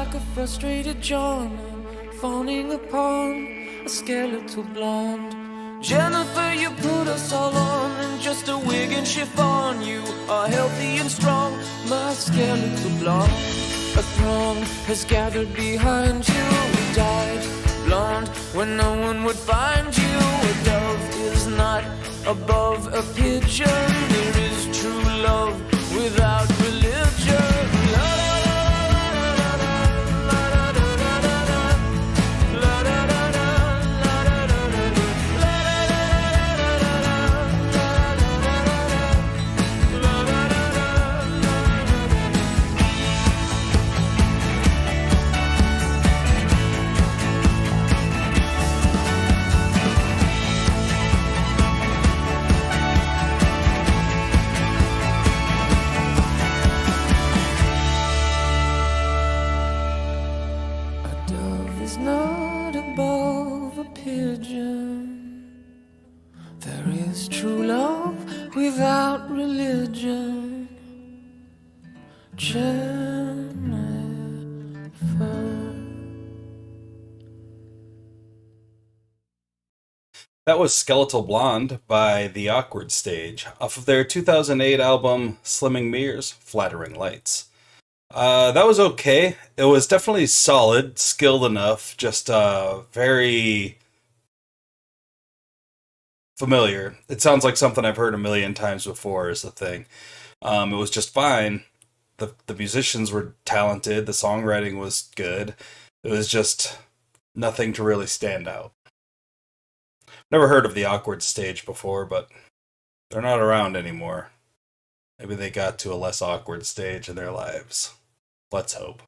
like a frustrated John, I'm fawning upon a skeletal blonde. Jennifer, you put us all on in just a wig and chiffon. You are healthy and strong, my skeletal blonde. A throng has gathered behind you. You died blonde when no one would find you. A dove is not above a pigeon. There is true love without religion. Not above a pigeon. There is true love without religion. Jennifer. That was Skeletal Blonde by The Awkward Stage off of their 2008 album Slimming Mirrors, Flattering Lights. That was okay. It was definitely solid, skilled enough, just very familiar. It sounds like something I've heard a million times before is the thing. It was just fine. The musicians were talented. The songwriting was good. It was just nothing to really stand out. Never heard of The Awkward Stage before, but they're not around anymore. Maybe they got to a less awkward stage in their lives. Let's hope.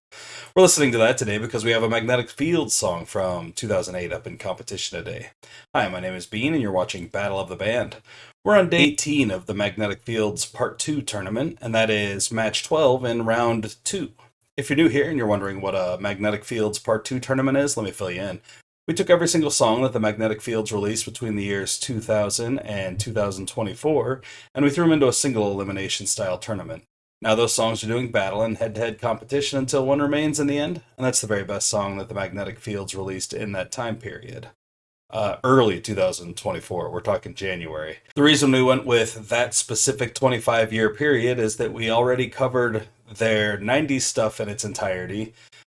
We're listening to that today because we have a Magnetic Fields song from 2008 up in competition today. Hi, my name is Bean, and you're watching Battle of the Band. We're on day 18 of the Magnetic Fields Part 2 tournament, and that is match 12 in round 2. If you're new here and you're wondering what a Magnetic Fields Part 2 tournament is, let me fill you in. We took every single song that the Magnetic Fields released between the years 2000 and 2024, and we threw them into a single elimination style tournament. Now those songs are doing battle and head-to-head competition until one remains in the end, and that's the very best song that the Magnetic Fields released in that time period. Early 2024, we're talking January. The reason we went with that specific 25-year period is that we already covered their 90s stuff in its entirety,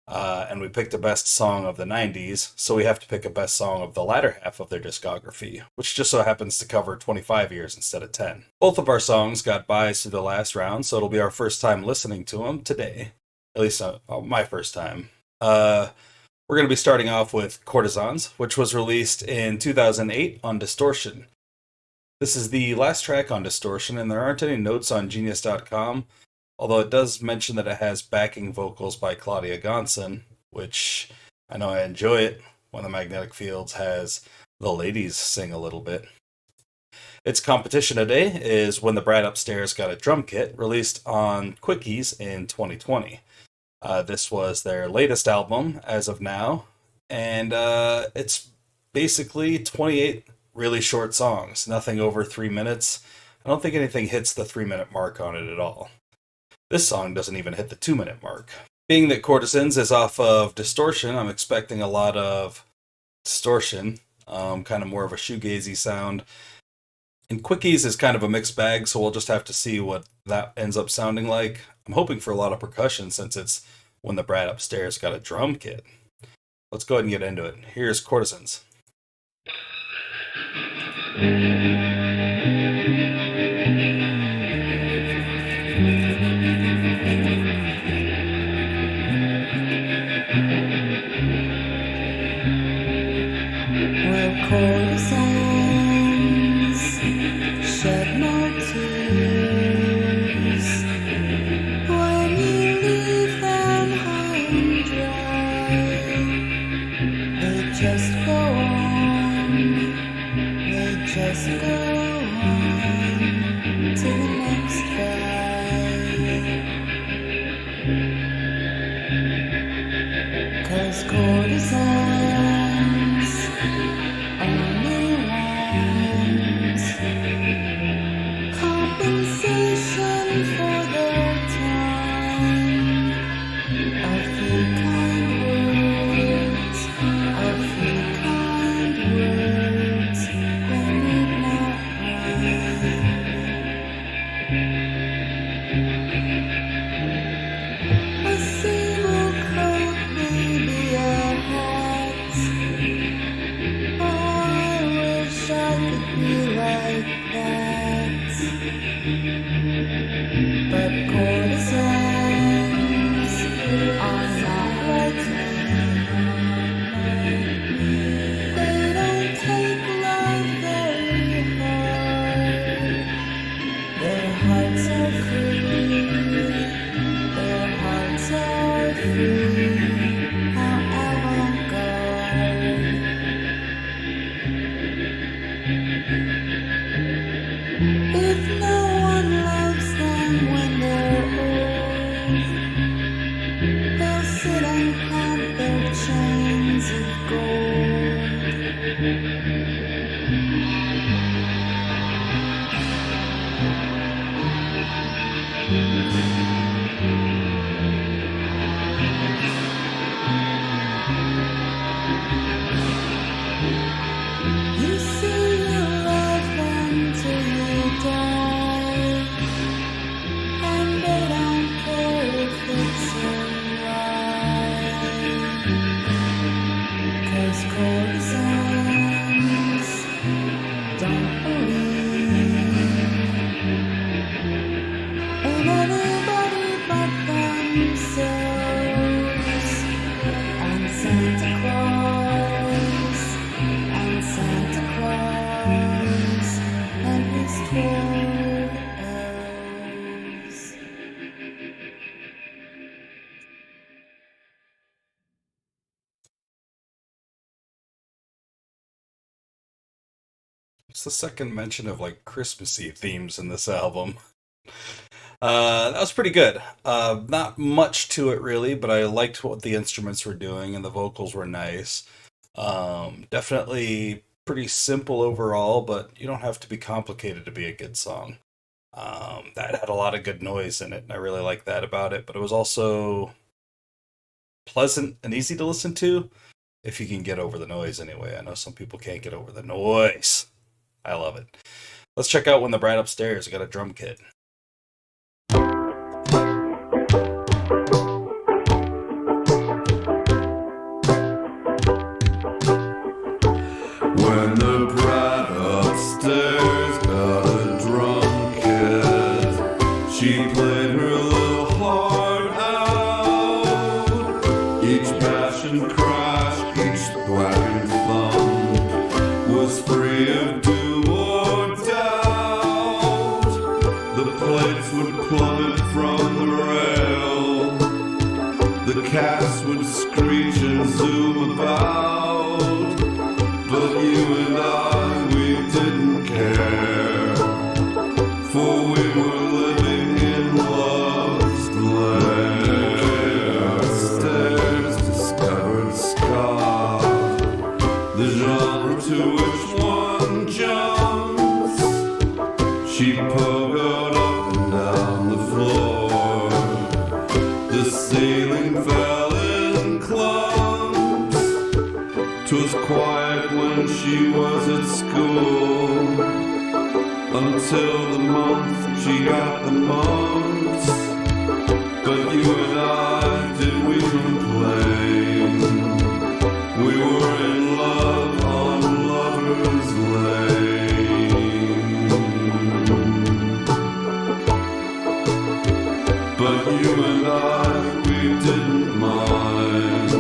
and we picked a best song of the 90s, so we have to pick a best song of the latter half of their discography, which just so happens to cover 25 years instead of 10. Both of our songs got buys through the last round, so it'll be our first time listening to them today. At least my first time. We're going to be starting off with Courtesans, which was released in 2008 on Distortion. This is the last track on Distortion, and there aren't any notes on Genius.com, although it does mention that it has backing vocals by Claudia Gonson, which I know I enjoy it when the Magnetic Fields has the ladies sing a little bit. Its competition today is When the Brat Upstairs Got a Drum Kit, released on Quickies in 2020. This was their latest album as of now, and it's basically 28 really short songs, nothing over 3 minutes. I don't think anything hits the 3-minute mark on it at all. This song doesn't even hit the 2-minute mark. Being that Courtesans is off of Distortion, I'm expecting a lot of distortion, kind of more of a shoegazy sound. And Quickies is kind of a mixed bag, so we'll just have to see what that ends up sounding like. I'm hoping for a lot of percussion since it's When the Brat Upstairs Got a Drum Kit. Let's go ahead and get into it. Here's Courtesans. Courtesans shed no tears when you leave them high and dry. They just go on, they just go on to the next guy. 'Cause courtesans only want compensation for their time, a few kind are not writing. They don't take love very hard. Their hearts are free. Their hearts are free. How avant-garde. If no one loves them when they're old, they'll sit and count their chains of gold. You say you love them till you die, and they don't care if it's a lie. 'Cause courtesans don't believe in anybody but themselves. And Santa Claus, and Santa Claus, and his 12 elves. It's the second mention of like Christmassy themes in this album. That was pretty good. Not much to it really, but I liked what the instruments were doing and the vocals were nice. Definitely pretty simple overall, but you don't have to be complicated to be a good song. That had a lot of good noise in it, and I really like that about it. But it was also pleasant and easy to listen to if you can get over the noise anyway. I know some people can't get over the noise. I love it. Let's check out When the Brat Upstairs. I got a drum kit. When the brat upstairs got a drum kit, she played her little heart out. Each bash and crash, each thwack and thump was free of doom or doubt. The plates would plummet from the rail, the cats would screech and zoom about. But you and I, we didn't care, for we were living in love's glare. Upstairs discovered ska, the genre to which one jumps. She pogoed up and down the floor, the ceiling fell in clumps. 'Twas quiet when she was at school, until the month she got the mumps. But you and I, did we complain? We were in love on Lover's Lane. But you and I, we didn't mind,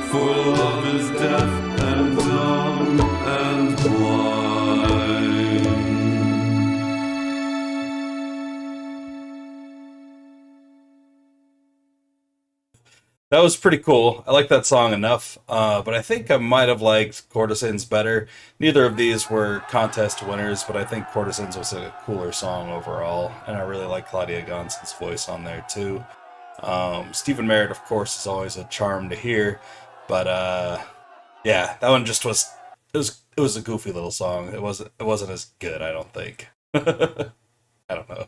for love is deaf and dumb and blind. That was pretty cool. I like that song enough, but I think I might have liked Courtesans better. Neither of these were contest winners, but I think Courtesans was a cooler song overall, and I really like Claudia Gonson's voice on there too. Stephen Merritt, of course, is always a charm to hear, but yeah, that one just was. It was a goofy little song. It wasn't as good, I don't think. I don't know.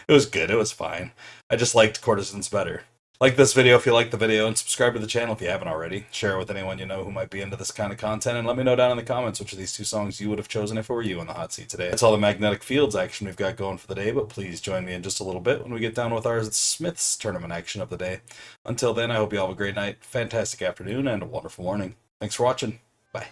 It was good. It was fine. I just liked Courtesans better. Like this video if you like the video, and subscribe to the channel if you haven't already. Share it with anyone you know who might be into this kind of content, and let me know down in the comments which of these two songs you would have chosen if it were you on the hot seat today. That's all the magnetic fields action we've got going for the day, but please join me in just a little bit when we get down with our Smiths tournament action of the day. Until then, I hope you all have a great night, fantastic afternoon, and a wonderful morning. Thanks for watching. Bye.